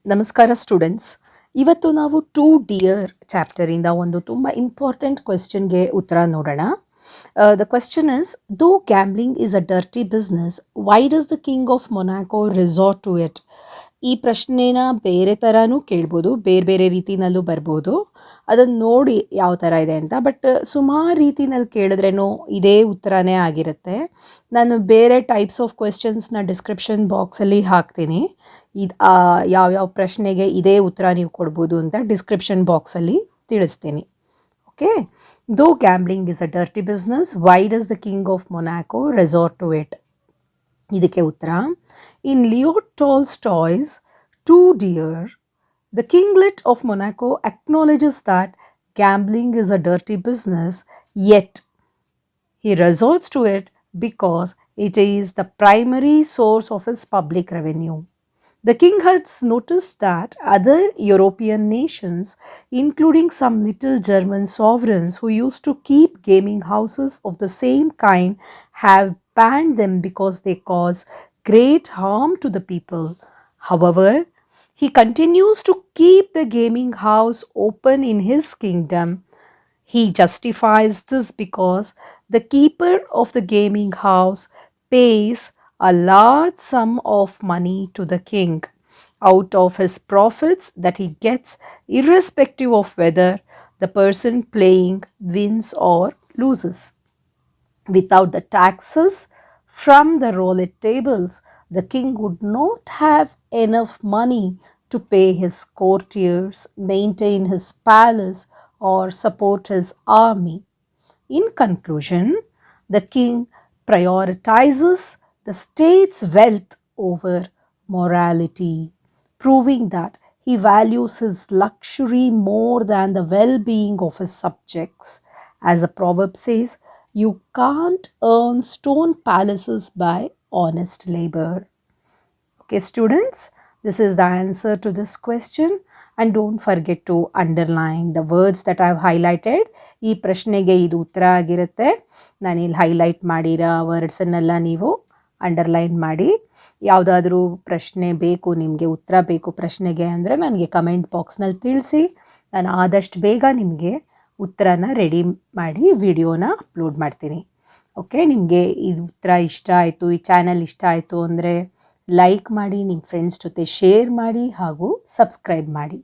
ನಮಸ್ಕಾರ ಸ್ಟೂಡೆಂಟ್ಸ್. ಇವತ್ತು ನಾವು ಟು ಡಿಯರ್ ಚಾಪ್ಟರಿಂದ ಒಂದು ತುಂಬ ಇಂಪಾರ್ಟೆಂಟ್ ಕ್ವೆಶ್ಚನ್ಗೆ ಉತ್ತರ ನೋಡೋಣ. The question is, though gambling is a dirty business, why does the king of Monaco resort to it? ಈ ಪ್ರಶ್ನೆನ ಬೇರೆ ಥರನೂ ಕೇಳ್ಬೋದು, ಬೇರೆ ಬೇರೆ ರೀತಿನಲ್ಲೂ ಬರ್ಬೋದು. ಅದನ್ನು ನೋಡಿ ಯಾವ ಥರ ಇದೆ ಅಂತ. ಬಟ್ ಸುಮಾರು ರೀತಿನಲ್ಲಿ ಕೇಳಿದ್ರೇನೋ ಇದೇ ಉತ್ತರನೇ ಆಗಿರುತ್ತೆ. ನಾನು ಬೇರೆ ಟೈಪ್ಸ್ ಆಫ್ ಕ್ವೆಶ್ಚನ್ಸ್ನ ಡಿಸ್ಕ್ರಿಪ್ಷನ್ ಬಾಕ್ಸಲ್ಲಿ ಹಾಕ್ತೀನಿ. ಇದು ಯಾವ್ಯಾವ ಪ್ರಶ್ನೆಗೆ ಇದೇ ಉತ್ತರ ನೀವು ಕೊಡ್ಬೋದು ಅಂತ ಡಿಸ್ಕ್ರಿಪ್ಷನ್ ಬಾಕ್ಸಲ್ಲಿ ತಿಳಿಸ್ತೀನಿ. Okay. Though gambling is a dirty business, why does the king of Monaco resort to it? ಇದಕ್ಕೆ ಉತ್ತರ, in Leo Tolstoy's to dear, the kinglet of Monaco acknowledges that gambling is a dirty business, yet he resorts to it because it is the primary source of his public revenue. The king has noticed that other European nations, including some little German sovereigns who used to keep gaming houses of the same kind, have banned them because they cause great harm to the people. However, he continues to keep the gaming house open in his kingdom. He justifies this because the keeper of the gaming house pays a large sum of money to the king out of his profits that he gets, irrespective of whether the person playing wins or loses. Without the taxes from the roulette tables, the king would not have enough money to pay his courtiers, maintain his palace, or support his army. In conclusion, the king prioritizes the state's wealth over morality, proving that he values his luxury more than the well-being of his subjects. As a proverb says, you can't earn stone palaces by honest labor. Okay, students, this is the answer to this question, and don't forget to underline the words that I have highlighted. ಈ ಪ್ರಶ್ನೆಗೆ ಇದು ಉತ್ತರ ಆಗಿರುತ್ತೆ. ನಾನಿಲ್ಲಿ highlight ಮಾಡಿರೋ ವರ್ಡ್ಸನ್ನೆಲ್ಲ ನೀವು underline ಮಾಡಿ. ಯಾವುದಾದ್ರೂ ಪ್ರಶ್ನೆ ಬೇಕು, ನಿಮಗೆ ಉತ್ತರ ಬೇಕು ಪ್ರಶ್ನೆಗೆ ಅಂದರೆ ನನಗೆ ಕಮೆಂಟ್ ಬಾಕ್ಸ್ನಲ್ಲಿ ತಿಳಿಸಿ. ನಾನು ಆದಷ್ಟು ಬೇಗ ನಿಮಗೆ ಉತ್ತರನ ರೆಡಿ ಮಾಡಿ ವಿಡಿಯೋನ ಅಪ್ಲೋಡ್ ಮಾಡ್ತೀನಿ. ಓಕೆ, ನಿಮಗೆ ಈ ಉತ್ತರ ಇಷ್ಟ ಆಯಿತು, ಈ ಚಾನಲ್ ಇಷ್ಟ ಆಯಿತು ಅಂದರೆ ಲೈಕ್ ಮಾಡಿ, ನಿಮ್ಮ ಫ್ರೆಂಡ್ಸ್ ಜೊತೆ ಶೇರ್ ಮಾಡಿ ಹಾಗೂ ಸಬ್ಸ್ಕ್ರೈಬ್ ಮಾಡಿ.